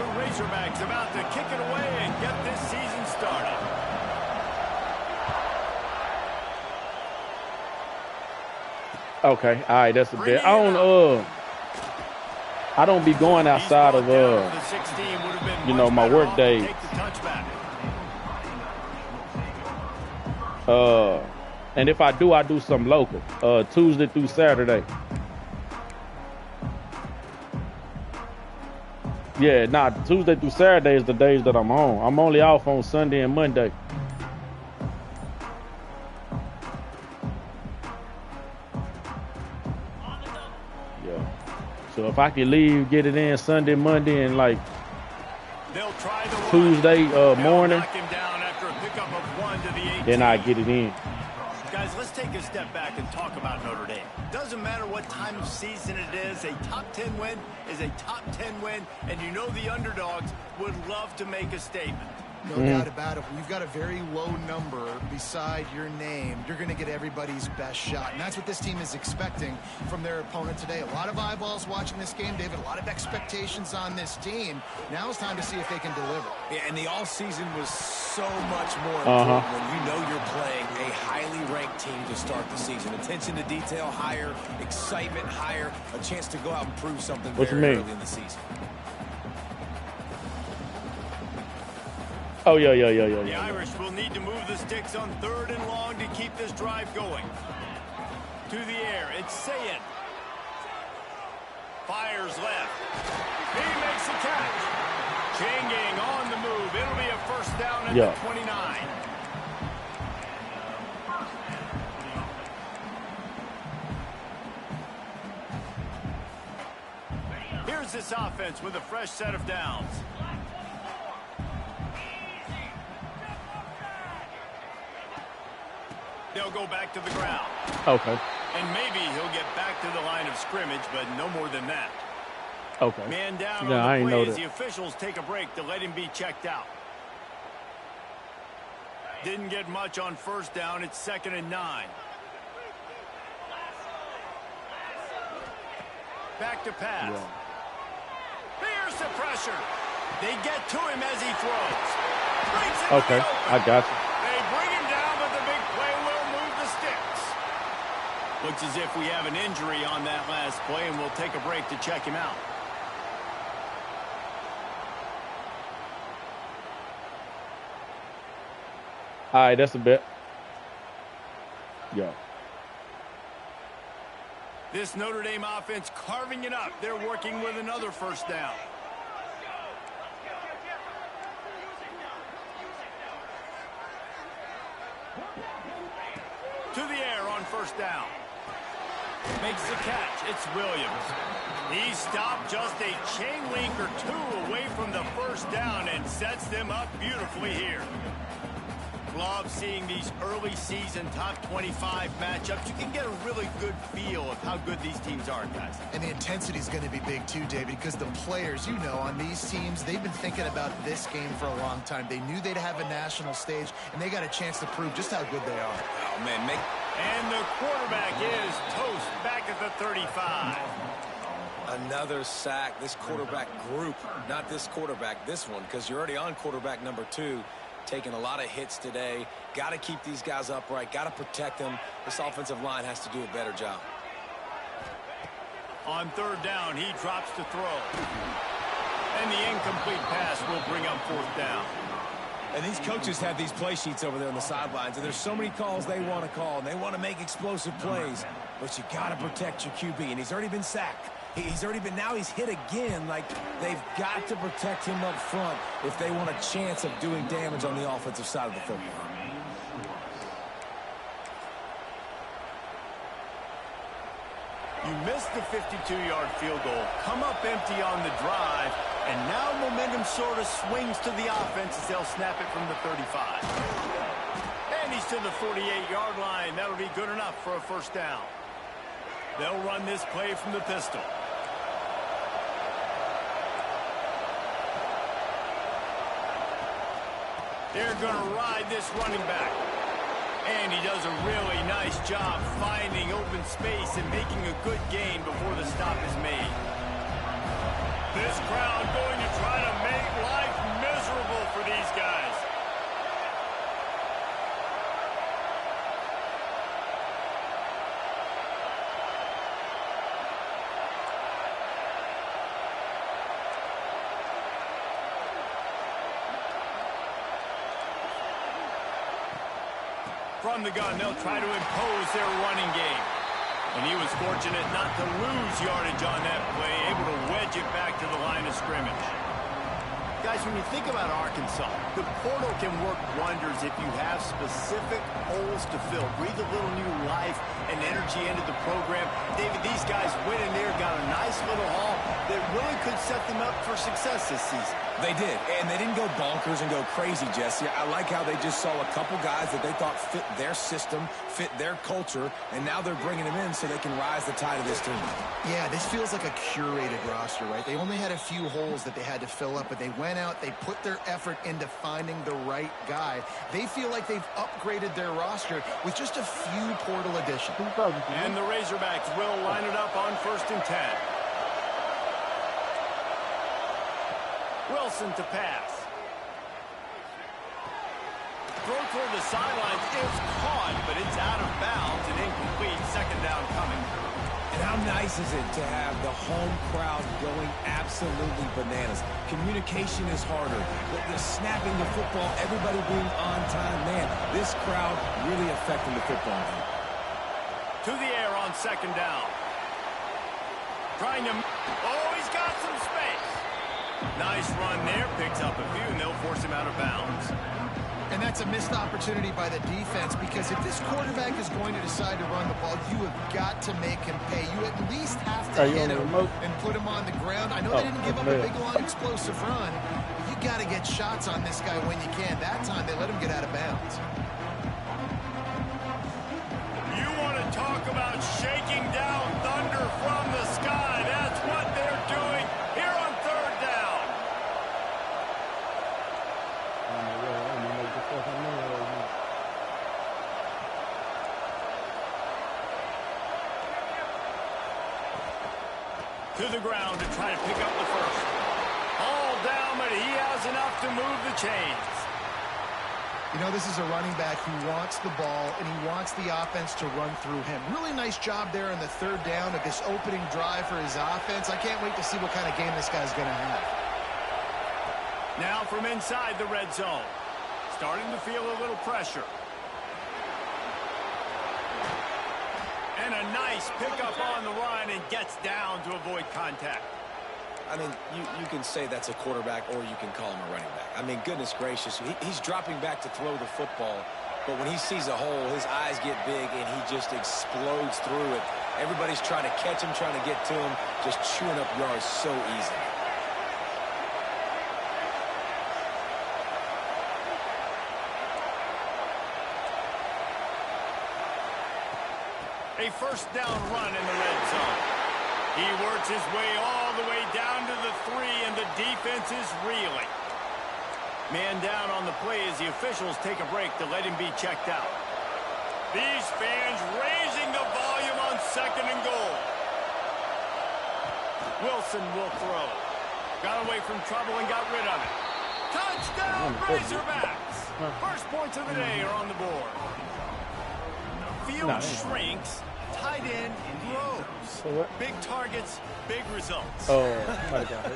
The Razorbacks about to kick it away and get this season started. Okay, all right, that's a bit. I don't be going outside of you know, my work days. And if I do something local. Tuesday through Saturday. Yeah, nah, Tuesday through Saturday is the days that I'm home. I'm only off on Sunday and Monday. So if I could leave, get it in Sunday, Monday, and like Tuesday morning, then I get it in. Guys, let's take a step back and talk about Notre Dame. Doesn't matter what time of season it is, a top 10 win is a top 10 win, and you know the underdogs would love to make a statement. No doubt about it. When you've got a very low number beside your name, you're going to get everybody's best shot. And that's what this team is expecting from their opponent today. A lot of eyeballs watching this game, David. A lot of expectations on this team. Now it's time to see if they can deliver. Yeah, and the all-season was so much more important when you know you're playing a highly ranked team to start the season. Attention to detail higher, excitement higher, a chance to go out and prove something very early in the season. Oh, yeah. The Irish will need to move the sticks on 3rd and long to keep this drive going. To the air, it's Sayin. Fires left. He makes a catch. Changing on the move. It'll be a first down at the 29. Here's this offense with a fresh set of downs. They'll go back to the ground. Okay. And maybe he'll get back to the line of scrimmage, but no more than that. Okay. Man down Yeah, on the play as the officials take a break to let him be checked out. Didn't get much on first down. It's 2nd and 9. Back to pass. Yeah. Here's the pressure. They get to him as he throws. Okay, I got you. They bring him down, but the big play will move the sticks. Looks as if we have an injury on that last play, and we'll take a break to check him out. All right, that's a bit. Yeah. This Notre Dame offense carving it up. They're working with another first down. To the air on first down. Makes the catch. It's Williams. He stopped just a chain link or two away from the first down and sets them up beautifully here. Love seeing these early season top 25 matchups. You can get a really good feel of how good these teams are, guys. And the intensity is going to be big too, David, because the players, you know, on these teams, they've been thinking about this game for a long time. They knew they'd have a national stage, and they got a chance to prove just how good they are. Oh, man. And the quarterback is toast back at the 35. Another sack. This quarterback group, not this quarterback, this one, because you're already on quarterback number 2. Taking a lot of hits today. Got to keep these guys upright. Got to protect them. This offensive line has to do a better job. On third down, he drops to throw. And the incomplete pass will bring up fourth down. And these coaches have these play sheets over there on the sidelines, and there's so many calls they want to call, and they want to make explosive plays. But you got to protect your QB, and he's already been sacked. Now he's hit again. Like, they've got to protect him up front if they want a chance of doing damage on the offensive side of the football. You missed the 52-yard field goal. Come up empty on the drive, and now momentum sort of swings to the offense as they'll snap it from the 35. And he's to the 48-yard line. That'll be good enough for a first down. They'll run this play from the pistol. They're going to ride this running back. And he does a really nice job finding open space and making a good gain before the stop is made. This crowd going to try to make life miserable for these guys. From the gun, they'll try to impose their running game. And he was fortunate not to lose yardage on that play, able to wedge it back to the line of scrimmage. Guys, when you think about Arkansas, the portal can work wonders if you have specific holes to fill. Breathe a little new life and energy into the program. David, these guys went in there, got a nice little haul that really could set them up for success this season. They did, and they didn't go bonkers and go crazy, Jesse. I like how they just saw a couple guys that they thought fit their system, fit their culture, and now they're bringing them in so they can rise the tide of this team. Yeah, this feels like a curated roster, right? They only had a few holes that they had to fill up, but they went out, they put their effort into finding the right guy. They feel like they've upgraded their roster with just a few portal additions. And the Razorbacks will line it up on 1st and 10. Wilson to pass. Throw toward the sidelines is caught, but it's out of bounds and incomplete. 2nd down coming. And how nice is it to have the home crowd going absolutely bananas? Communication is harder. The snapping the football, everybody being on time. Man, this crowd really affecting the football game. To the air on 2nd down. Trying to... Oh, he's got some space. Nice run there. Picks up a few, and they'll force him out of bounds. And that's a missed opportunity by the defense, because if this quarterback is going to decide to run the ball, you have got to make him pay. You at least have to hit him and put him on the ground. I know they didn't give up a big, long, explosive run. But you got to get shots on this guy when you can. That time, they let him get out of bounds. You want to talk about shaking down thunder from the sky. That's what they're doing here on 3rd down. To the ground to try to pick up the first. All down, but he has enough to move the chains. You know, this is a running back who wants the ball, and he wants the offense to run through him. Really nice job there in the 3rd down of this opening drive for his offense. I can't wait to see what kind of game this guy's going to have. Now from inside the red zone. Starting to feel a little pressure. And a nice pickup on the run, and gets down to avoid contact. I mean, you can say that's a quarterback, or you can call him a running back. I mean, goodness gracious, he's dropping back to throw the football, but when he sees a hole, his eyes get big, and he just explodes through it. Everybody's trying to catch him, trying to get to him, just chewing up yards so easy. A 1st down run in the red zone. He works his way all the way down to the 3, and the defense is reeling. Man down on the play as the officials take a break to let him be checked out. These fans raising the volume on 2nd and goal. Wilson will throw. Got away from trouble and got rid of it. Touchdown, Razorbacks! First points of the day are on the board. Field shrinks. Tight end grows. Big targets, big results. Oh, my God.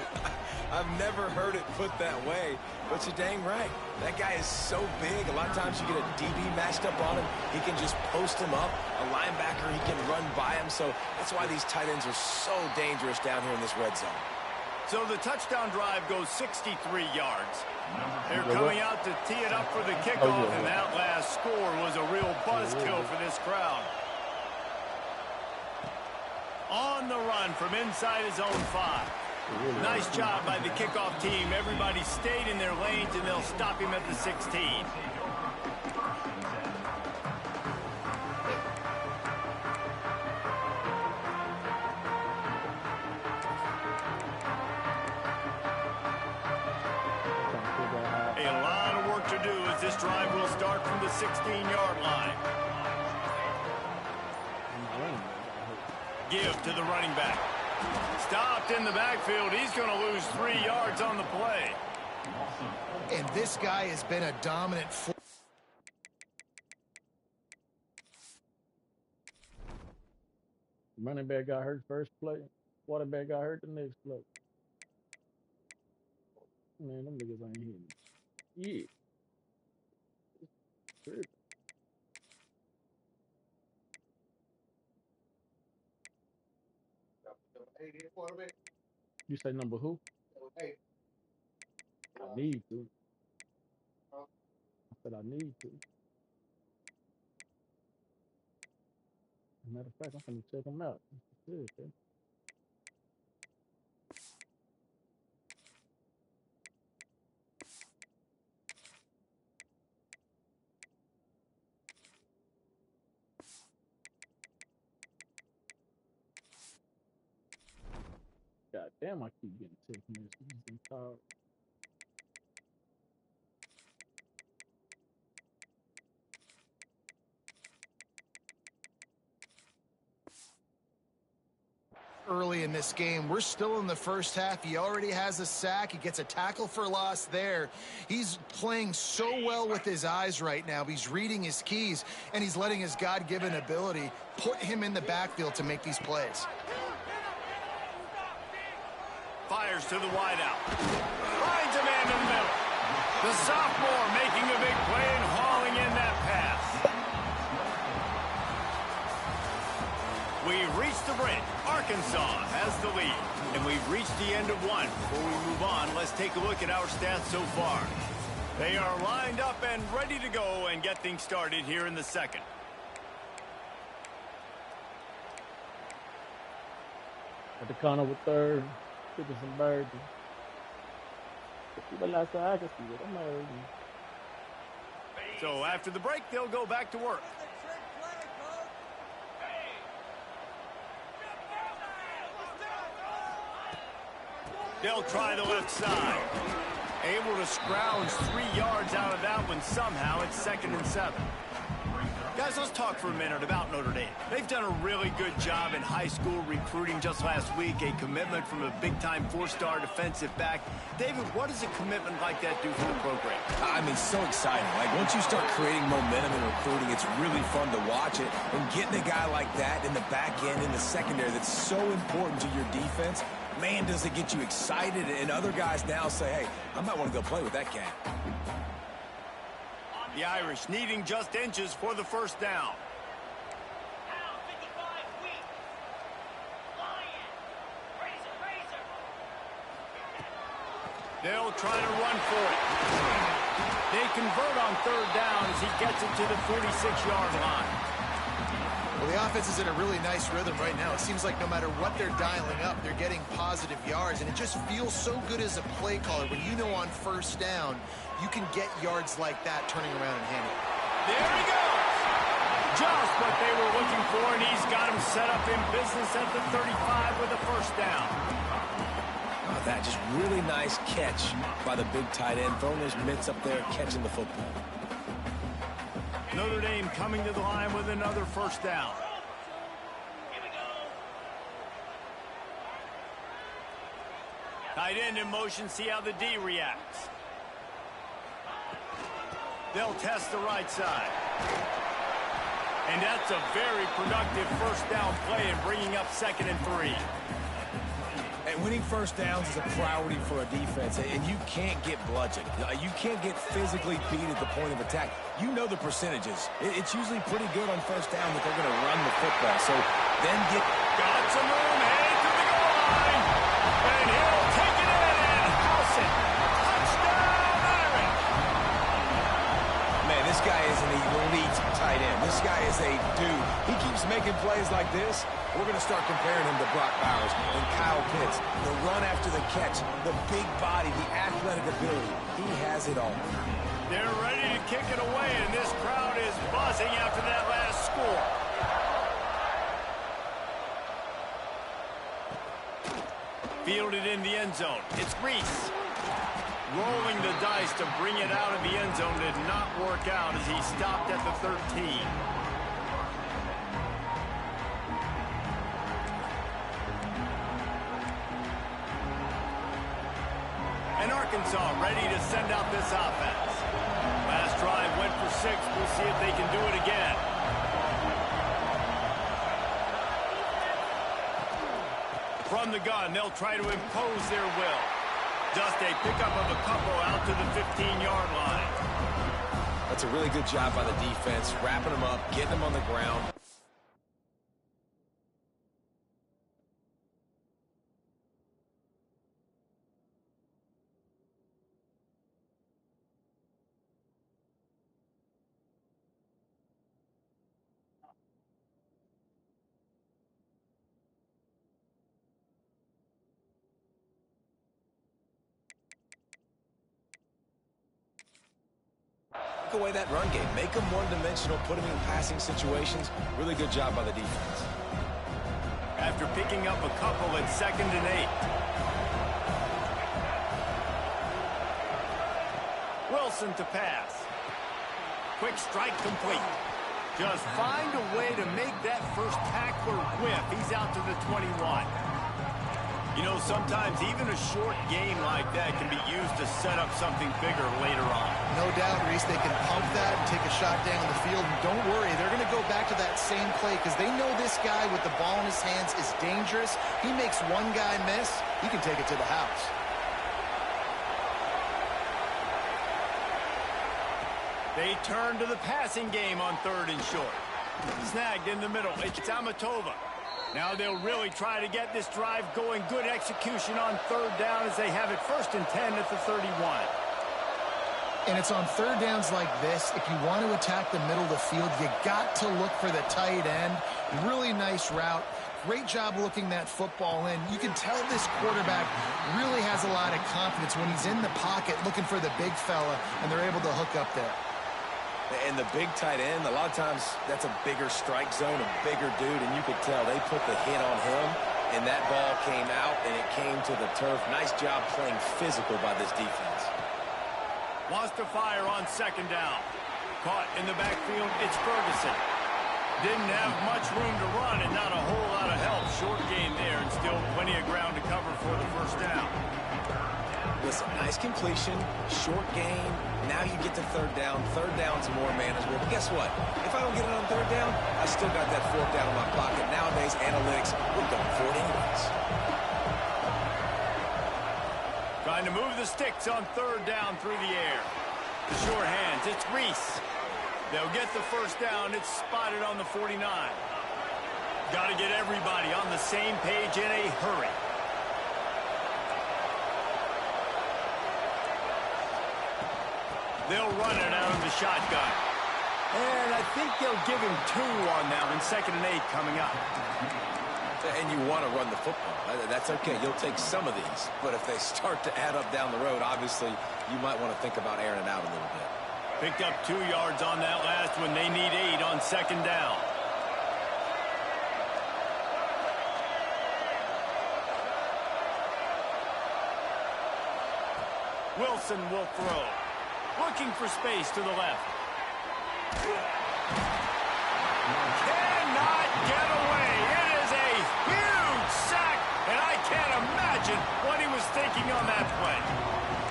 I've never heard it put that way, but you're dang right. That guy is so big. A lot of times you get a DB matched up on him. He can just post him up. A linebacker, he can run by him. So that's why these tight ends are so dangerous down here in this red zone. So the touchdown drive goes 63 yards. They're coming out to tee it up for the kickoff, and that last score was a real buzzkill for this crowd. On the run from inside his own 5. Nice job by the kickoff team. Everybody stayed in their lanes, and they'll stop him at the 16. A lot of work to do as this drive will start from the 16-yard line. Give to the running back. Stopped in the backfield. He's going to lose 3 yards on the play. And this guy has been a dominant force. Running back got hurt first play. Quarterback got hurt the next play. Man, them niggas ain't hitting. Yeah. Sure. You say number who? I need to. I said I need to. Matter of fact, I'm gonna check them out. Good, okay. God damn, I keep getting text messages and calls. Early in this game, we're still in the first half. He already has a sack. He gets a tackle for loss there. He's playing so well with his eyes right now. He's reading his keys, and he's letting his God-given ability put him in the backfield to make these plays. Fires to the wideout. Finds a man in the middle. The sophomore making a big play and hauling in that pass. We reached the break. Arkansas has the lead. And we've reached the end of one. Before we move on, let's take a look at our stats so far. They are lined up and ready to go and get things started here in the second. At the corner with third. Picking some birds. See the last time I can see it. I'm already. So after the break, they'll go back to work. They'll try the left side. Able to scrounge 3 yards out of that one somehow. It's 2nd and 7. Guys, let's talk for a minute about Notre Dame. They've done a really good job in high school recruiting just last week, a commitment from a big-time 4-star defensive back. David, what does a commitment like that do for the program? I mean, so exciting. Like, once you start creating momentum in recruiting, it's really fun to watch it. And getting a guy like that in the back end, in the secondary, that's so important to your defense, man, does it get you excited. And other guys now say, hey, I might want to go play with that cat. The Irish needing just inches for the first down. They'll try to run for it. They convert on 3rd down as he gets it to the 46-yard line. Well, the offense is in a really nice rhythm right now. It seems like no matter what they're dialing up, they're getting positive yards, and it just feels so good as a play caller when you know on 1st down you can get yards like that turning around and handing it. There he goes. Just what they were looking for, and he's got him set up in business at the 35 with a 1st down. Oh, that just really nice catch by the big tight end, throwing those mitts up there, catching the football. Notre Dame coming to the line with another 1st down. Tight end in motion, see how the D reacts. They'll test the right side. And that's a very productive 1st down play and bringing up 2nd and 3. And winning 1st downs is a priority for a defense, and you can't get bludgeoned. You can't get physically beat at the point of attack. You know the percentages. It's usually pretty good on 1st down that they're going to run the football. So then get... Got some room, headed to the goal line. And he'll take it in and house it. Touchdown, Irish. Man, this guy is an elite tight end. This guy is a dude. He keeps making plays like this. We're going to start comparing him to Brock Bowers and Kyle Pitts. The run after the catch, the big body, the athletic ability. He has it all. They're ready to kick it away, and this crowd is buzzing after that last score. Fielded in the end zone. It's Reese. Rolling the dice to bring it out of the end zone did not work out as he stopped at the 13. Arkansas ready to send out this offense. Last drive went for 6. We'll see if they can do it again. From the gun, they'll try to impose their will. Just a pickup of a couple out to the 15-yard line. That's a really good job by the defense, wrapping them up, getting them on the ground. Take away that run game. Make them one-dimensional, put them in passing situations. Really good job by the defense. After picking up a couple at 2nd and 8. Wilson to pass. Quick strike complete. Just find a way to make that first tackler whiff. He's out to the 21. You know, sometimes even a short game like that can be used to set up something bigger later on. No doubt, Reese, they can pump that and take a shot down the field. And don't worry, they're going to go back to that same play because they know this guy with the ball in his hands is dangerous. He makes one guy miss, he can take it to the house. They turn to the passing game on 3rd and short. Snagged in the middle. It's Amatova. Now they'll really try to get this drive going. Good execution on 3rd down as they have it 1st and 10 at the 31. And it's on 3rd downs like this. If you want to attack the middle of the field, you got to look for the tight end. Really nice route. Great job looking that football in. You can tell this quarterback really has a lot of confidence when he's in the pocket looking for the big fella, and they're able to hook up there. And the big tight end, a lot of times that's a bigger strike zone, a bigger dude, and you could tell they put the hit on him, and that ball came out, and it came to the turf. Nice job playing physical by this defense. Wants to fire on 2nd down. Caught in the backfield, it's Ferguson. Didn't have much room to run and not a whole lot of help. Short gain there and still plenty of ground to cover for the 1st down. Listen, nice completion, short gain. Now you get to 3rd down. 3rd down's more manageable. But guess what? If I don't get it on 3rd down, I still got that 4th down in my pocket. Nowadays, analytics, we're going for it anyways. Trying to move the sticks on 3rd down through the air. The short hands, it's Reese. They'll get the 1st down. It's spotted on the 49. Got to get everybody on the same page in a hurry. They'll run it out of the shotgun. And I think they'll give him 2 on that one. 2nd and 8 coming up. And you want to run the football. That's okay. You'll take some of these. But if they start to add up down the road, obviously, you might want to think about airing it out a little bit. Picked up 2 yards on that last one. They need 8 on 2nd down. Wilson will throw. Looking for space to the left. Cannot get away. It is a huge sack, and I can't imagine what he was thinking on that play.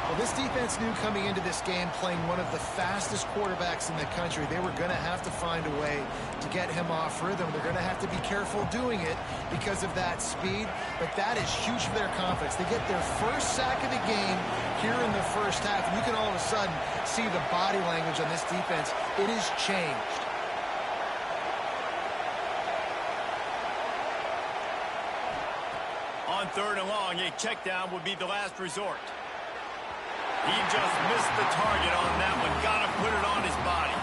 Well, this defense knew coming into this game, playing one of the fastest quarterbacks in the country, they were going to have to find a way to get him off rhythm. They're going to have to be careful doing it because of that speed, but that is huge for their confidence. They get their 1st sack of the game here in the 1st half, and you can all of a sudden see the body language on this defense. It has changed. On 3rd and long, a check down would be the last resort. He just missed the target on that one. Got to put it on his body.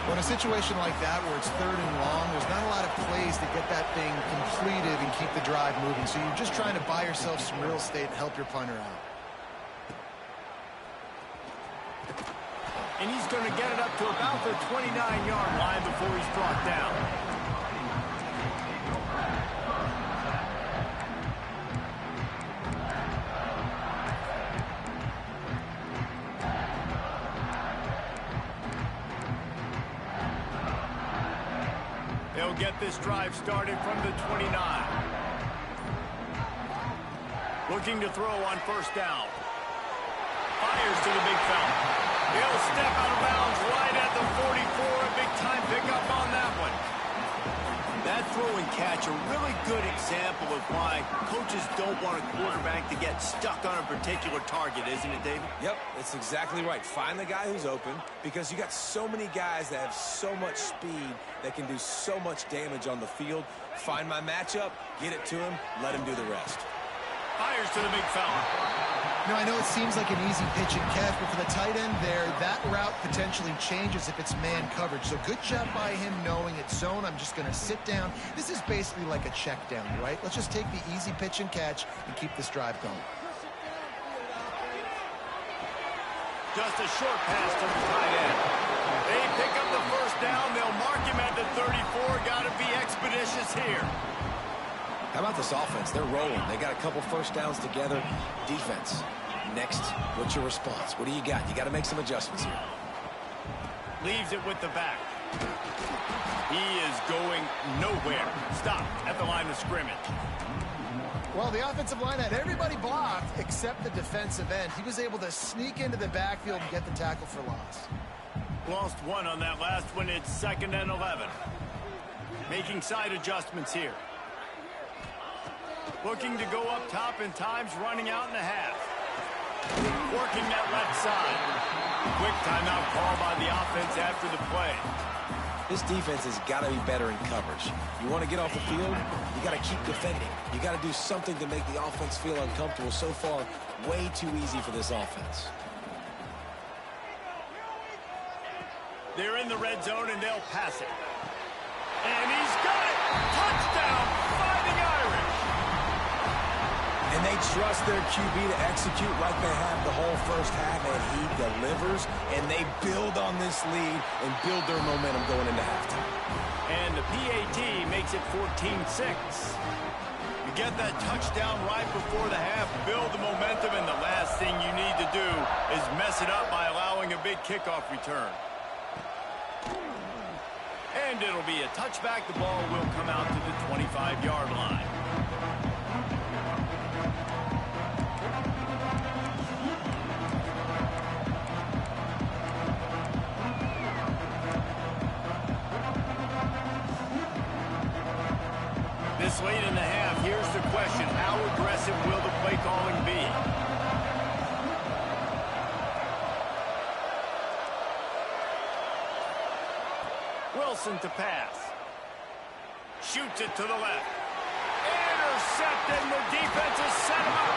Well, in a situation like that where it's 3rd and long, there's not a lot of plays to get that thing completed and keep the drive moving. So you're just trying to buy yourself some real estate and help your punter out. And he's going to get it up to about the 29-yard line before he's brought down. They'll get this drive started from the 29. Looking to throw on 1st down. Fires to the big fella. He'll step out of bounds right at the 44. A big-time pickup on that one. That throw and catch, a really good example of why coaches don't want a quarterback to get stuck on a particular target, isn't it, David? Yep, it's exactly right. Find the guy who's open, because you got so many guys that have so much speed that can do so much damage on the field. Find my matchup, get it to him, let him do the rest. Fires to the big fella. You know, I know it seems like an easy pitch and catch, but for the tight end there, that route potentially changes if it's man coverage. So good job by him knowing it's zone. I'm just going to sit down. This is basically like a check down, right? Let's just take the easy pitch and catch and keep this drive going. Just a short pass to the tight end. They pick up the first down. They'll mark him at the 34. Got to be expeditious here. How about this offense? They're rolling. They got a couple first downs together. Defense. Next, what's your response? What do you got? You got to make some adjustments here. Leaves it with the back. He is going nowhere. Stop at the line of scrimmage. Well, the offensive line had everybody blocked except the defensive end. He was able to sneak into the backfield and get the tackle for loss. Lost one on that last one. It's 2nd and 11. Making side adjustments here. Looking to go up top, and time's running out in the half. Working that left side. Quick timeout call by the offense after the play. This defense has got to be better in coverage. You want to get off the field, you got to keep defending. You got to do something to make the offense feel uncomfortable. So far, way too easy for this offense. They're in the red zone, and they'll pass it. And he's got it! Touchdown! Fighting Irish! And they trust their QB to execute like they have the whole first half, and he delivers, and they build on this lead and build their momentum going into halftime. And the PAT makes it 14-6. You get that touchdown right before the half, build the momentum, and the last thing you need to do is mess it up by allowing a big kickoff return. And it'll be a touchback. The ball will come out to the 25-yard line. This late in the half, here's the question. How aggressive will the play calling be? Wilson to pass. Shoots it to the left. Intercepted, and the defense has set him up.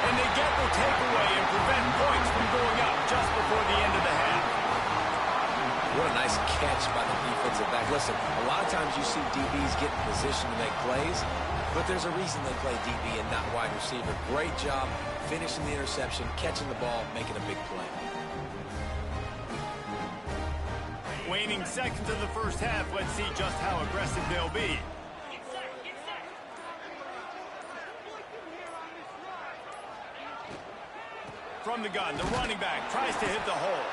And they get the takeaway and prevent points from going up just before the end of the half. What a nice catch by the defensive back. Listen, a lot of times you see DBs get in position to make plays, but there's a reason they play DB and not wide receiver. Great job finishing the interception, catching the ball, making a big play. Waning seconds of the first half. Let's see just how aggressive they'll be. From the gun, the running back tries to hit the hole.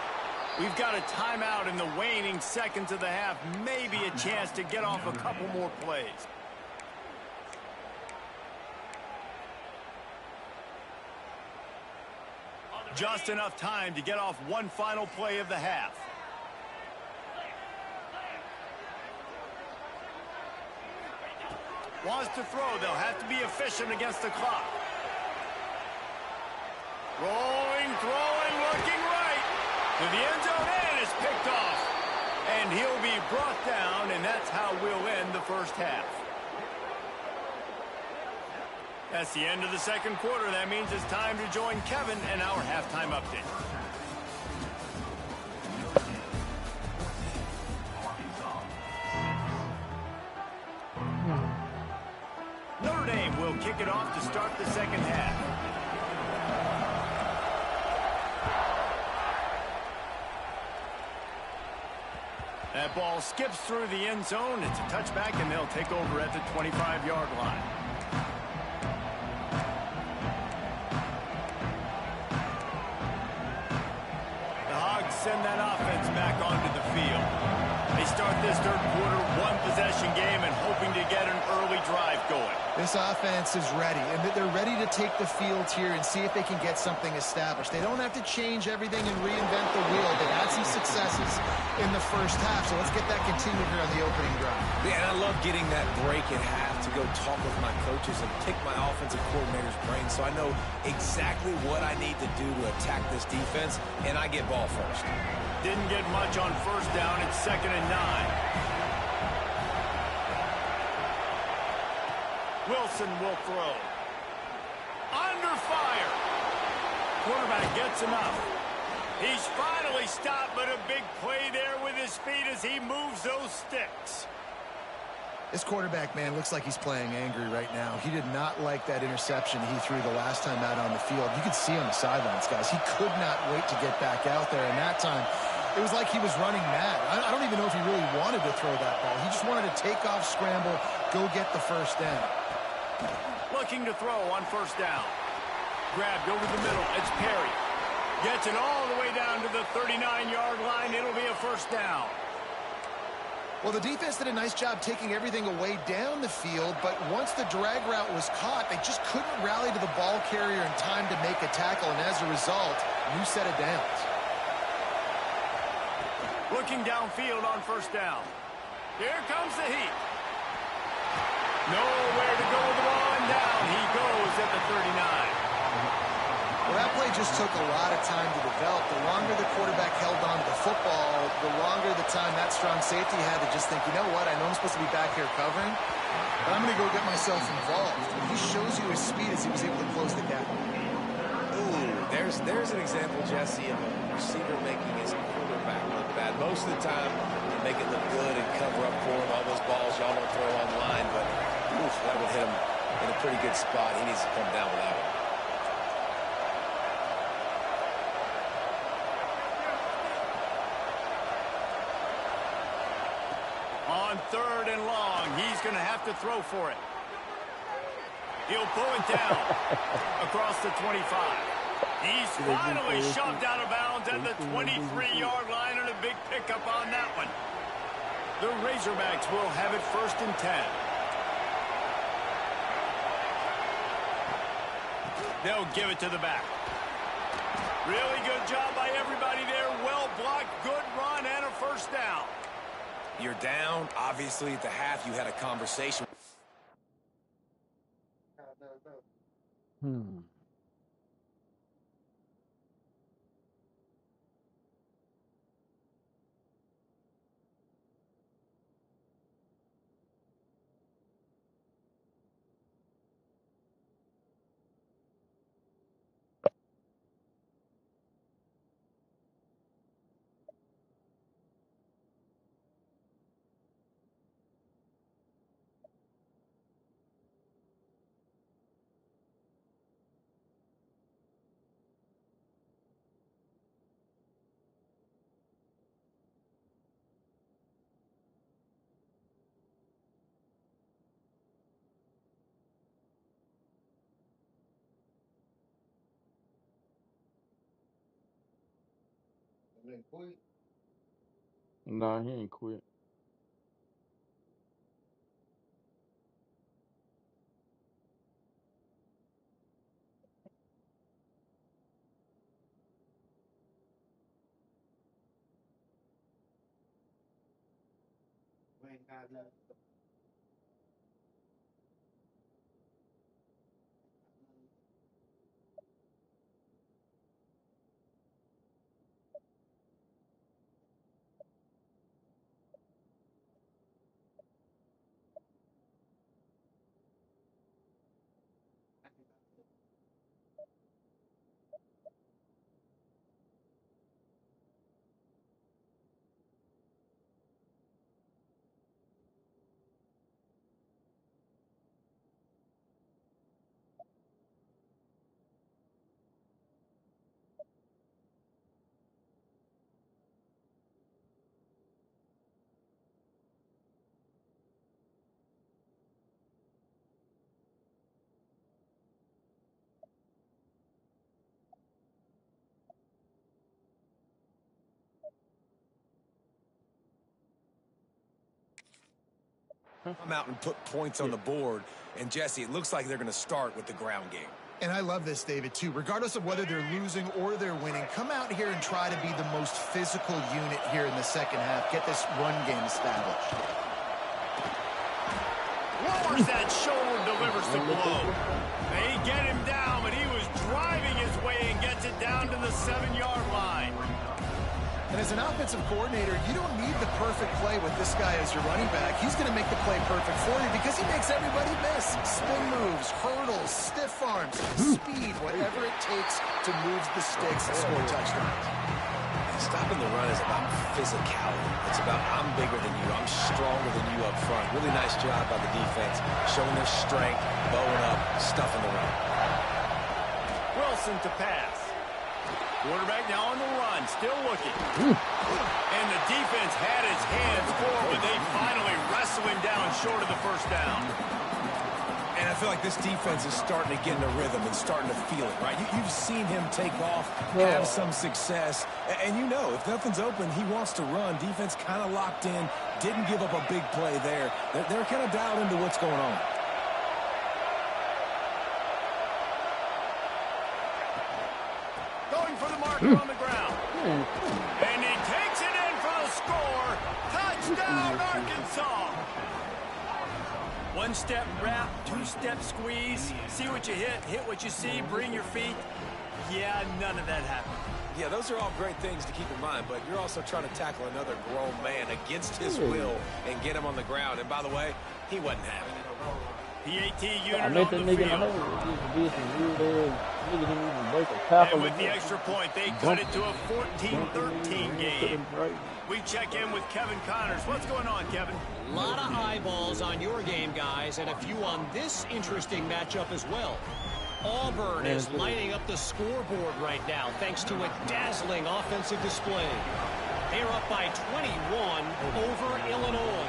We've got a timeout in the waning seconds of the half. Maybe a chance to get off a couple more plays. Just enough time to get off one final play of the half. Wants to throw. They'll have to be efficient against the clock. Rolling, throwing, looking right. To the end zone, and it's picked off. And he'll be brought down, and that's how we'll end the first half. That's the end of the second quarter. That means it's time to join Kevin and our halftime update. Notre Dame will kick it off to start the second half. That ball skips through the end zone. It's a touchback, and they'll take over at the 25-yard line. The Hogs send that offense back onto the field. They start this third quarter one-possession game and hoping to get an early drive going. This offense is ready, and they're ready to take the field here and see if they can get something established. They don't have to change everything and reinvent the wheel. They had some successes in the first half, so let's get that continued here on the opening drive. Yeah, and I love getting that break at half to go talk with my coaches and pick my offensive coordinator's brain so I know exactly what I need to do to attack this defense, and I get ball first. Didn't get much on first down. It's 2nd and 9. Wilson will throw. Under fire. Quarterback gets enough. He's finally stopped, but a big play there with his feet as he moves those sticks. This quarterback, man, looks like he's playing angry right now. He did not like that interception he threw the last time out on the field. You could see on the sidelines, guys. He could not wait to get back out there, and that time it was like he was running mad. I don't even know if he really wanted to throw that ball. He just wanted to take off, scramble, go get the first down. Looking to throw on first down. Grabbed over the middle. It's Perry. Gets it all the way down to the 39-yard line. It'll be a first down. Well, the defense did a nice job taking everything away down the field, but once the drag route was caught, they just couldn't rally to the ball carrier in time to make a tackle, and as a result, new set of downs. Looking downfield on first down. Here comes the heat. Nowhere to go with the ball, and down he goes at the 39. Well, that play just took a lot of time to develop. The longer the quarterback held on to the football, the longer the time that strong safety had to just think, you know what, I know I'm supposed to be back here covering, but I'm going to go get myself involved. And he shows you his speed as he was able to close the gap. Ooh, there's an example, Jesse, of a receiver making his quarterback look bad. Most of the time, they make it look good and cover up for him. All those balls y'all don't throw online, but oof, that would hit him in a pretty good spot. He needs to come down with that one. On 3rd and long, he's going to have to throw for it. He'll pull it down across the 25. He's finally shoved out of bounds at the 23-yard line, and a big pickup on that one. The Razorbacks will have it 1st and 10. They'll give it to the back. Really good job by everybody there. Well blocked, good run, and a first down. You're down. Obviously, at the half, you had a conversation. Nah, he ain't quit. come out and put points on the board. And, Jesse, it looks like they're going to start with the ground game. And I love this, David, too. Regardless of whether they're losing or they're winning, come out here and try to be the most physical unit here in the second half. Get this run game established. Lowers that shoulder, delivers the blow. They get him down, but he was driving his way and gets it down to the 7-yard line. And as an offensive coordinator, you don't need the perfect play with this guy as your running back. He's going to make the play perfect for you because he makes everybody miss. Spin moves, hurdles, stiff arms, speed, whatever it takes to move the sticks and score touchdowns. Stopping the run is about physicality. It's about I'm bigger than you. I'm stronger than you up front. Really nice job by the defense, showing their strength, bowing up, stuffing the run. Wilson to pass. Quarterback now on the run, still looking. And the defense had his hands full, but they finally wrestle him down short of the first down. And I feel like this defense is starting to get in a rhythm and starting to feel it, right? You've seen him take off, have some success. And you know, if nothing's open, he wants to run. Defense kind of locked in, didn't give up a big play there. They're kind of dialed into what's going on. Going for the marker on the ground. And he takes it in for the score. Touchdown, Arkansas. One-step wrap, two-step squeeze. See what you hit what you see, bring your feet. Yeah, none of that happened. Yeah, those are all great things to keep in mind, but you're also trying to tackle another grown man against his will and get him on the ground. And by the way, he wasn't having it. PAT I unit met on that the nigga in the field. hole. He did some weird ass. Nigga didn't even break a tackle. And with the extra point, they cut it to a 14-13 game. We check in with Kevin Connors. What's going on, Kevin? A lot of eyeballs on your game, guys, and a few on this interesting matchup as well. Auburn is lighting up the scoreboard right now thanks to a dazzling offensive display. They're up by 21 over Illinois.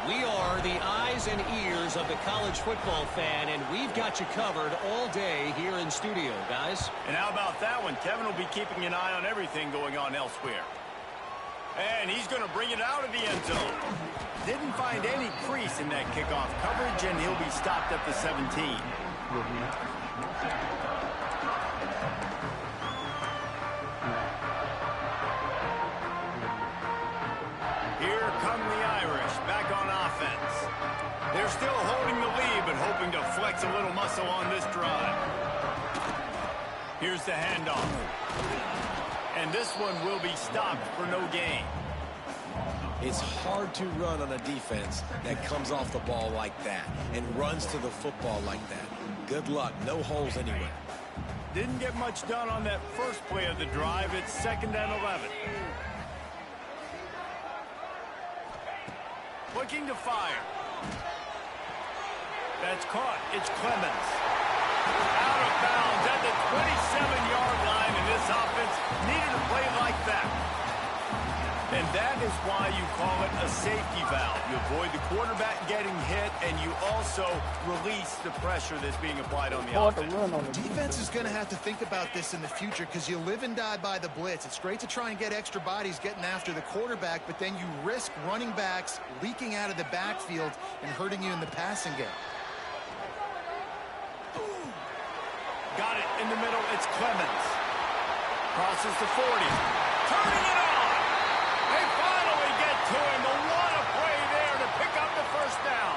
We are the eyes and ears of the college football fan, and we've got you covered all day here in studio, guys. And how about that one? Kevin will be keeping an eye on everything going on elsewhere. And he's going to bring it out of the end zone. Didn't find any crease in that kickoff coverage, and he'll be stopped at the 17. Here come the Irish, back on offense. They're still holding the lead, but hoping to flex a little muscle on this drive. Here's the handoff. And this one will be stopped for no gain. It's hard to run on a defense that comes off the ball like that and runs to the football like that. Good luck. No holes anywhere. Didn't get much done on that first play of the drive. It's 2nd and 11. Looking to fire. That's caught. It's Clemens. Out of bounds at the 27-yard line, and this offense needed a play like that. And that is why you call it a safety valve. You avoid the quarterback getting hit, and you also release the pressure that's being applied on the offense. Defense is going to have to think about this in the future because you live and die by the blitz. It's great to try and get extra bodies getting after the quarterback, but then you risk running backs leaking out of the backfield and hurting you in the passing game. Got it in the middle. It's Clemens. Crosses the 40. Turning it on. They finally get to him. But what a play there to pick up the first down.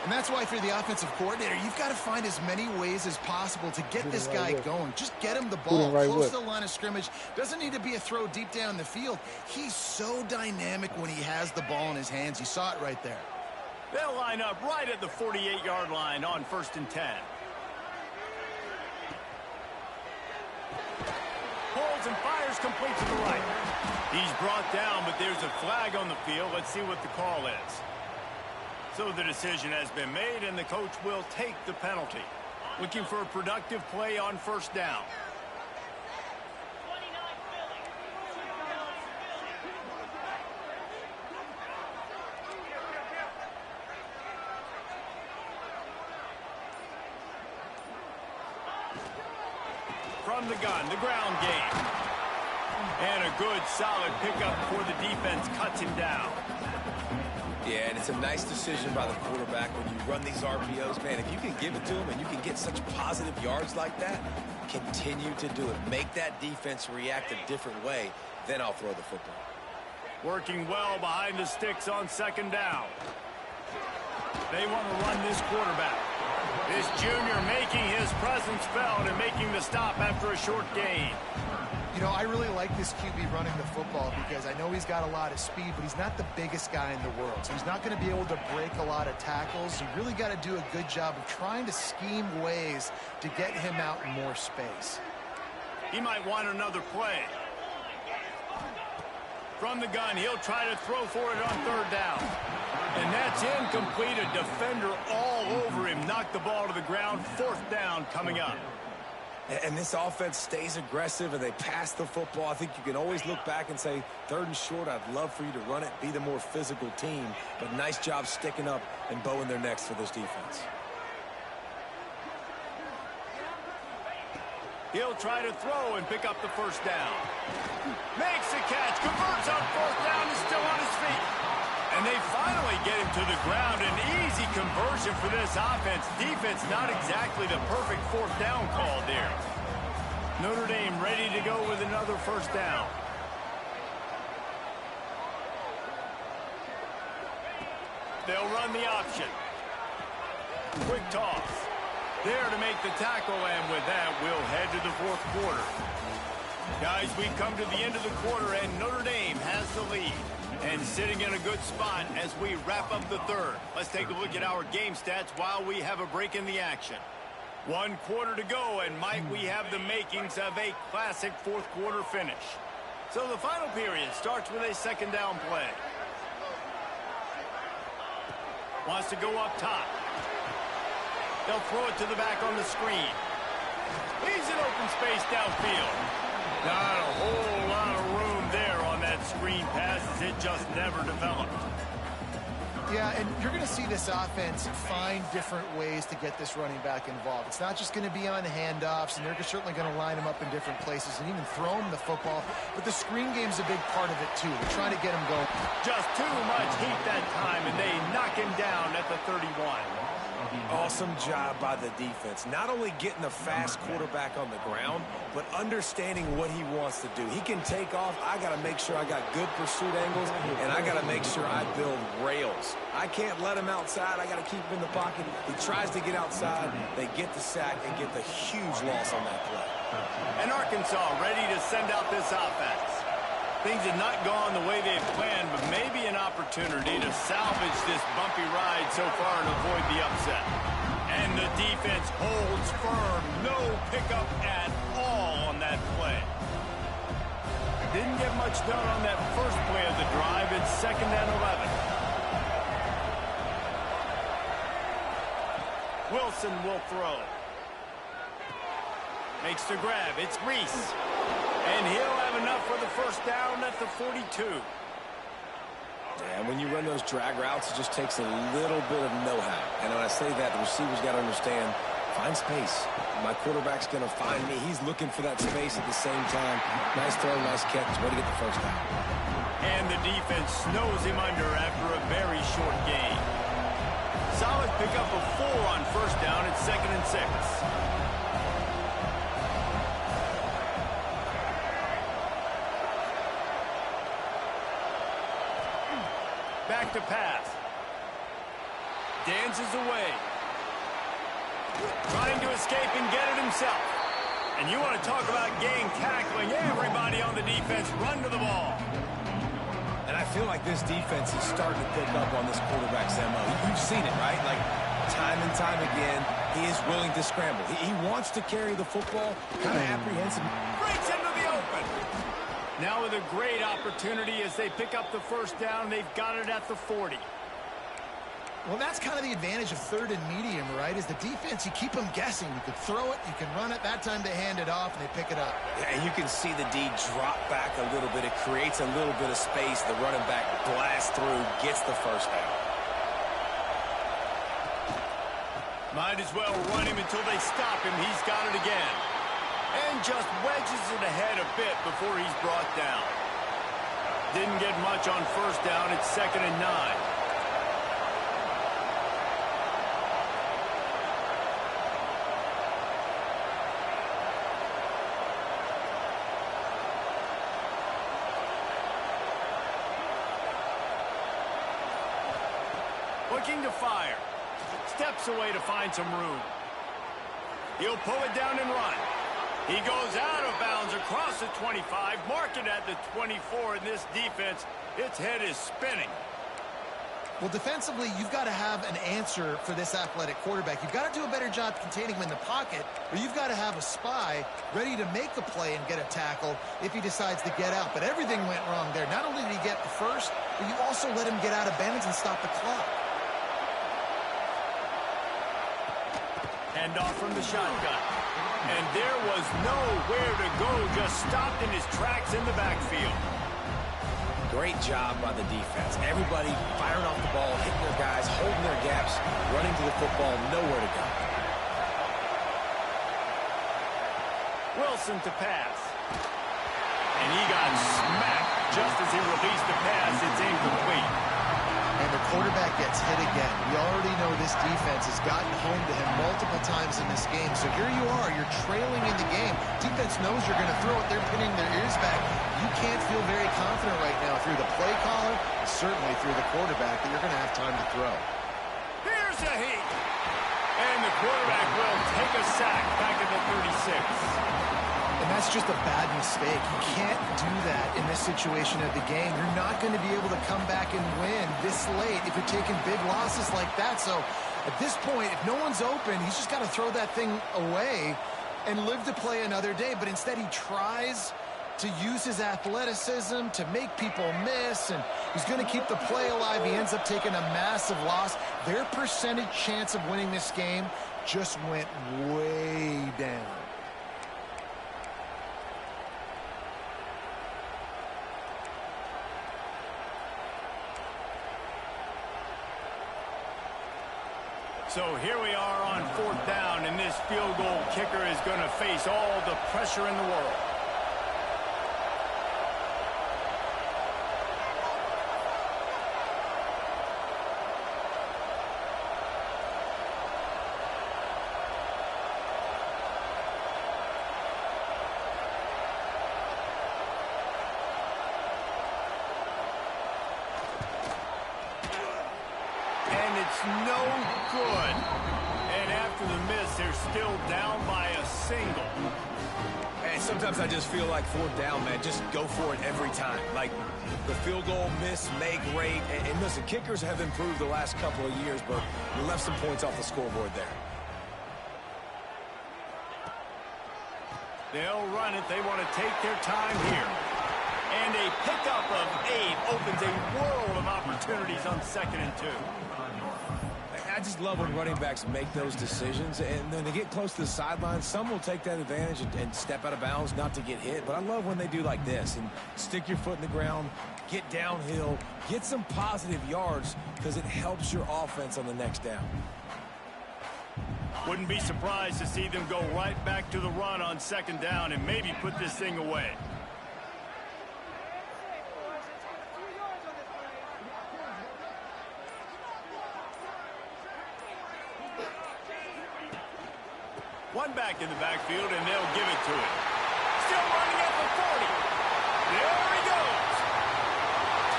And that's why, if you're the offensive coordinator, you've got to find as many ways as possible to get this guy going. Just get him the ball close to the line of scrimmage. Doesn't need to be a throw deep down the field. He's so dynamic when he has the ball in his hands. You saw it right there. They'll line up right at the 48-yard line on 1st and 10. Pulls and fires complete to the right. He's brought down, but there's a flag on the field. Let's see what the call is. So the decision has been made, and the coach will take the penalty. Looking for a productive play on 1st down. From the gun, the ground game. And a good, solid pickup before the defense cuts him down. Yeah, and it's a nice decision by the quarterback when you run these RPOs. Man, if you can give it to him and you can get such positive yards like that, continue to do it. Make that defense react a different way, then I'll throw the football. Working well behind the sticks on second down. They want to run this quarterback. This junior making his presence felt and making the stop after a short gain. You know, I really like this QB running the football because I know he's got a lot of speed, but he's not the biggest guy in the world. So he's not going to be able to break a lot of tackles. You really got to do a good job of trying to scheme ways to get him out in more space. He might want another play. From the gun, he'll try to throw for it on third down. And that's incomplete. A defender all over him. Knocked the ball to the ground. Fourth down coming up. And this offense stays aggressive and they pass the football. I think you can always look back and say, third and short, I'd love for you to run it, be the more physical team. But nice job sticking up and bowing their necks for this defense. He'll try to throw and pick up the first down. Makes the catch, converts on fourth down, is still on his feet. And they finally get him to the ground. An easy conversion for this offense. Defense not exactly the perfect fourth down call there. Notre Dame ready to go with another first down. They'll run the option. Quick toss. There to make the tackle, and with that, we'll head to the fourth quarter. Guys, we come to the end of the quarter, and Notre Dame has the lead. And sitting in a good spot as we wrap up the third. Let's take a look at our game stats while we have a break in the action. 1 quarter to go, and might we have the makings of a classic fourth quarter finish. So the final period starts with a second down play. Wants to go up top. They'll throw it to the back on the screen. Leaves an open space downfield. Not a whole lot of room there on that screen pass as it just never developed. Yeah, and you're going to see this offense find different ways to get this running back involved. It's not just going to be on handoffs, and they're certainly going to line him up in different places and even throw him the football. But the screen game's a big part of it, too. They're trying to get him going. Just too much heat that time, and they knock him down at the 31. Awesome job by the defense. Not only getting the fast quarterback on the ground, but understanding what he wants to do. He can take off. I got to make sure I got good pursuit angles, and I got to make sure I build rails. I can't let him outside. I got to keep him in the pocket. He tries to get outside. They get the sack and get the huge loss on that play. And Arkansas ready to send out this offense. Things have not gone the way they've planned, but maybe an opportunity to salvage this bumpy ride so far and avoid the upset. And the defense holds firm. No pickup at all on that play. Didn't get much done on that first play of the drive. It's 2nd and 11. Wilson will throw. Makes the grab. It's Reese. And he'll have enough for the first down at the 42. And when you run those drag routes, it just takes a little bit of know-how. And when I say that, the receiver's got to understand, find space. My quarterback's going to find me. He's looking for that space at the same time. Nice throw, nice catch. Way to get the first down. And the defense snows him under after a very short gain. Solid pickup of 4 on first down. It's 2nd and 6. Back to pass. Dances away. Trying to escape and get it himself. And you want to talk about game tackling. Everybody on the defense run to the ball. And I feel like this defense is starting to pick up on this quarterback's MO. You've seen it, right? Like, time and time again, he is willing to scramble. He wants to carry the football, kind of apprehensive. Breaks into the open. Now with a great opportunity as they pick up the first down. They've got it at the 40. Well, that's kind of the advantage of third and medium, right? Is the defense, you keep them guessing. You can throw it, you can run it. That time they hand it off, and they pick it up. Yeah, and you can see the D drop back a little bit. It creates a little bit of space. The running back blasts through, gets the first down. Might as well run him until they stop him. He's got it again. And just wedges it ahead a bit before he's brought down. Didn't get much on first down. It's 2nd and 9. looking to fire. Steps away to find some room. He'll pull it down and run. He goes out of bounds across the 25, mark it at the 24, and this defense, its head is spinning. Well, defensively, you've got to have an answer for this athletic quarterback. You've got to do a better job containing him in the pocket, or you've got to have a spy ready to make a play and get a tackle if he decides to get out. But everything went wrong there. Not only did he get the first, but you also let him get out of bounds and stop the clock. Hand off from the shotgun. And there was nowhere to go, just stopped in his tracks in the backfield. Great job by the defense. Everybody firing off the ball, hitting their guys, holding their gaps, running to the football, nowhere to go. Wilson to pass. And he got smacked just as he released the pass. It's incomplete. And the quarterback gets hit again. We already know this defense has gotten home to him multiple times in this game. So here you are, you're trailing in the game. Defense knows you're going to throw it. They're pinning their ears back. You can't feel very confident right now through the play caller, certainly through the quarterback, that you're going to have time to throw. Here's a heat. And the quarterback will take a sack back at the 36. And that's just a bad mistake. You can't do that in this situation of the game. You're not going to be able to come back and win this late if you're taking big losses like that. So at this point, if no one's open, he's just got to throw that thing away and live to play another day. But instead, he tries to use his athleticism to make people miss, and he's going to keep the play alive. He ends up taking a massive loss. Their percentage chance of winning this game just went way down. So here we are on 4th down, and this field goal kicker is going to face all the pressure in the world. No good. And after the miss, they're still down by a single. And sometimes I just feel like 4th down, man, just go for it every time. Like the field goal miss, make rate. And listen, kickers have improved the last couple of years, but we left some points off the scoreboard there. They'll run it. They want to take their time here. And a pickup of 8 opens a world of opportunities on 2nd and 2. I just love when running backs make those decisions, and then they get close to the sideline. Some will take that advantage and step out of bounds not to get hit, but I love when they do like this and stick your foot in the ground, get downhill, get some positive yards because it helps your offense on the next down. Wouldn't be surprised to see them go right back to the run on 2nd down and maybe put this thing away. One back in the backfield, and they'll give it to him. Still running at the 40. There he goes.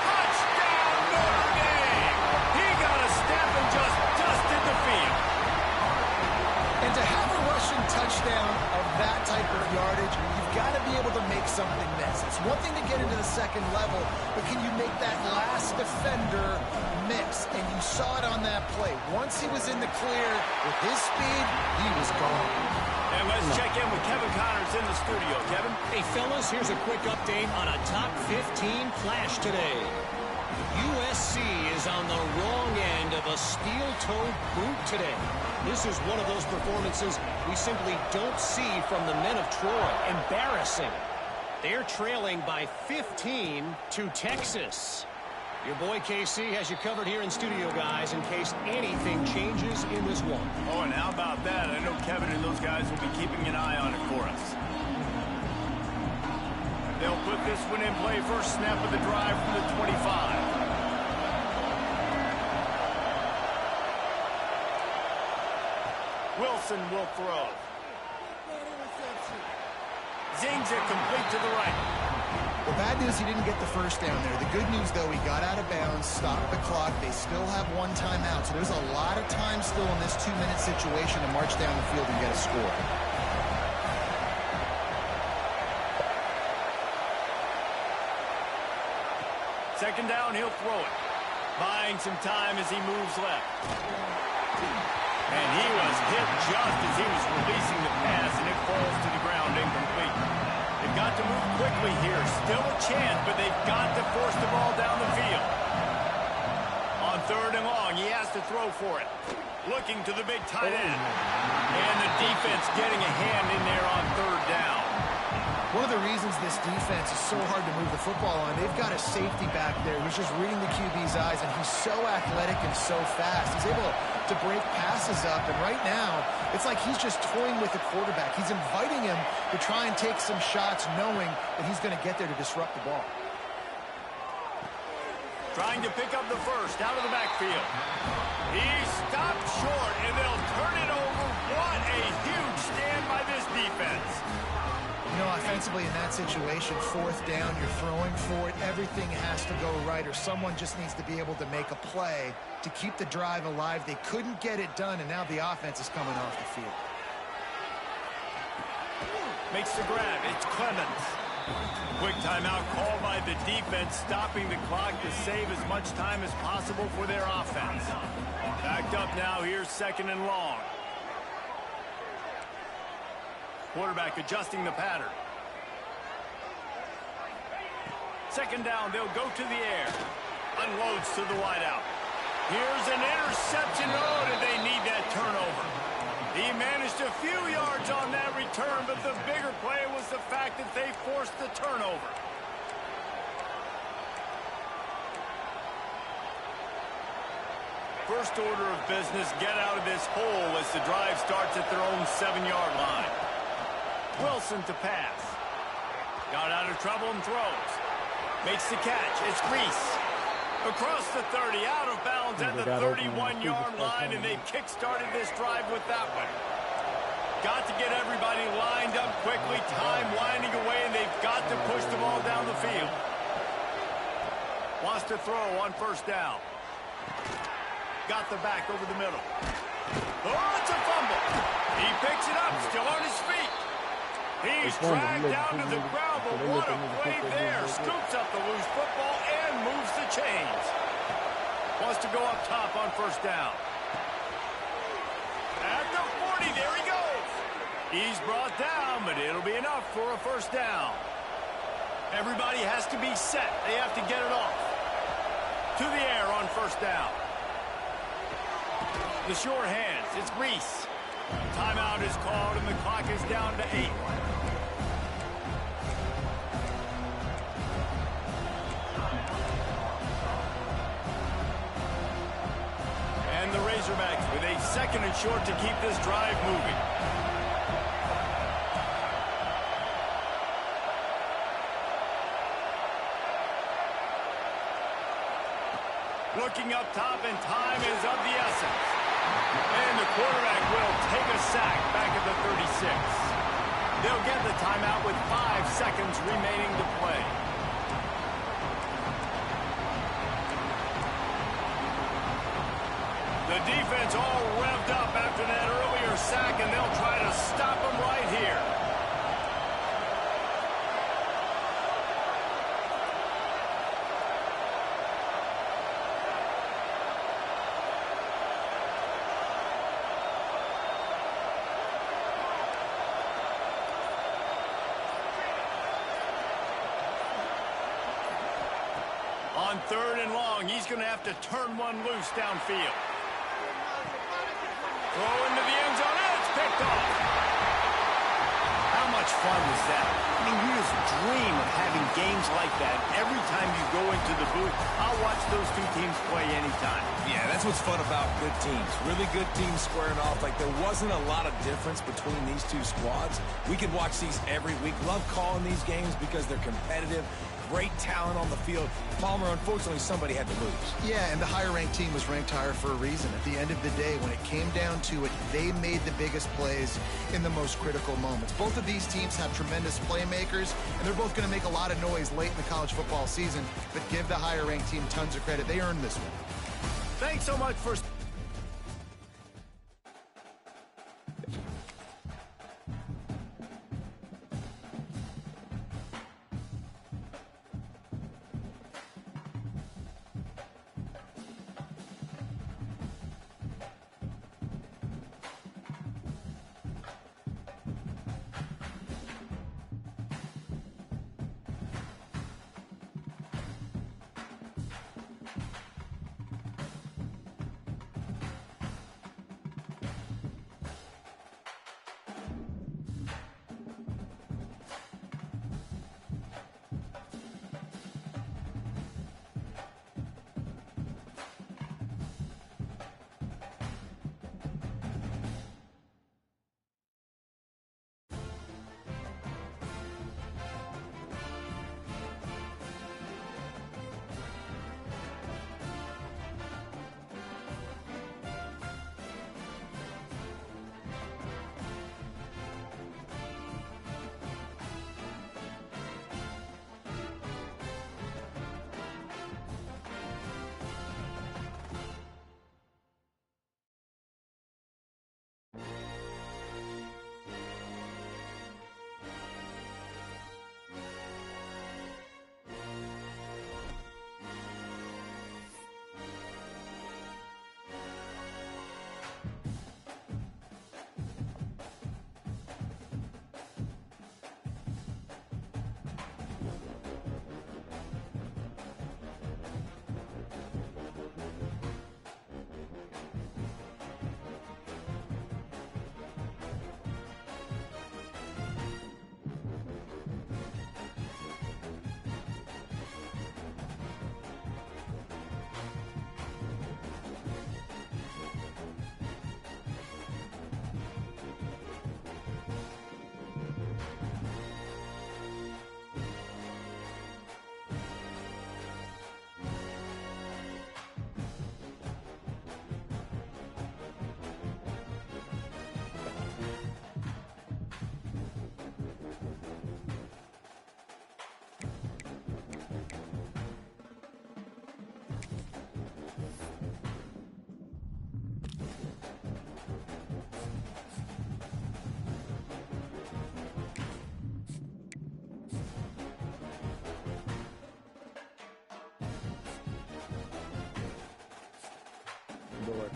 Touchdown, Notre Dame. He got a step and just dusted the field. And to have a rushing touchdown of that type of yardage, you've got to be able to make something miss. It's one thing to get into the 2nd level, but can you make that last defender miss? And you saw it on that play. Once he was in the clear with his speed, he was gone. And let's check in with Kevin Connors in the studio. Kevin? Hey, fellas, here's a quick update on a top 15 flash today. USC is on the wrong end of a steel-toed boot today. This is one of those performances we simply don't see from the men of Troy. Embarrassing. They're trailing by 15 to Texas. Your boy KC has you covered here in studio, guys, in case anything changes in this one. Oh, and how about that? I know Kevin and those guys will be keeping an eye on it for us. They'll put this one in play. First snap of the drive from the 25. Wilson will throw. Zings it complete to the right. Well, bad news, he didn't get the first down there. The good news, though, he got out of bounds, stopped the clock. They still have one timeout, so there's a lot of time still in this 2-minute situation to march down the field and get a score. Second down, he'll throw it. Buying some time as he moves left. And he was hit just as he was releasing the pass, and it falls to the ground incomplete. They've got to move quickly here. Still a chance, but they've got to force the ball down the field. On third and long, he has to throw for it. Looking to the big tight end. And the defense getting a hand in there on third down. One of the reasons this defense is so hard to move the football on, they've got a safety back there who's just reading the QB's eyes, and he's so athletic and so fast. He's able to break passes up, and right now, it's like he's just toying with the quarterback. He's inviting him to try and take some shots, knowing that he's going to get there to disrupt the ball. Trying to pick up the first out of the backfield. He stopped short, and they'll turn it over. What a huge stand by this defense. You know, offensively in that situation, fourth down, you're throwing for it. Everything has to go right, or someone just needs to be able to make a play to keep the drive alive. They couldn't get it done, and now the offense is coming off the field. Makes the grab. It's Clemens. Quick timeout called by the defense, stopping the clock to save as much time as possible for their offense. Backed up now. Here's second and long. Quarterback adjusting the pattern. Second down, they'll go to the air. Unloads to the wideout. Here's an interception. Oh, did they need that turnover? He managed a few yards on that return, but the bigger play was the fact that they forced the turnover. First order of business, get out of this hole as the drive starts at their own 7-yard line. Wilson to pass. Got out of trouble and throws. Makes the catch. It's Reese. Across the 30, out of bounds at the 31-yard line, and they've kick-started this drive with that one. Got to get everybody lined up quickly. Time winding away, and they've got to push the ball down the field. Wants to throw on first down. Got the back over the middle. Oh, it's a fumble. He picks it up, still on his feet. He's dragged down to the ground, but what a play there. Scoops up the loose football and moves the chains. Wants to go up top on first down. At the 40, there he goes. He's brought down, but it'll be enough for a first down. Everybody has to be set. They have to get it off. To the air on first down. The short hands, it's Reese. Timeout is called, and the clock is down to 8. And the Razorbacks with a second and short to keep this drive moving. Looking up top, and time is of the essence. And the quarterback will take a sack back at the 36. They'll get the timeout with 5 seconds remaining to play. The defense all revved up after that earlier sack, and they'll try to stop them right here. On third and long, he's going to have to turn one loose downfield. Throw into the end zone, and it's picked off. How much fun was that? I mean, you just dream of having games like that. Every time you go into the booth, I'll watch those two teams play anytime. Yeah, that's what's fun about good teams. Really good teams squaring off. Like, there wasn't a lot of difference between these two squads. We could watch these every week. Love calling these games because they're competitive. great talent on the field. Palmer, unfortunately, somebody had to lose. Yeah, and the higher-ranked team was ranked higher for a reason. At the end of the day, when it came down to it, they made the biggest plays in the most critical moments. Both of these teams have tremendous playmakers, and they're both going to make a lot of noise late in the college football season, but give the higher-ranked team tons of credit. They earned this one. Thanks so much for...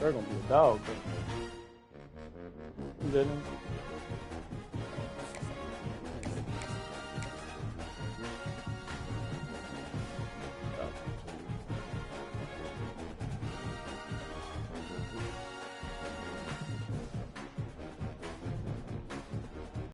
They're gonna be a dog. Didn't he?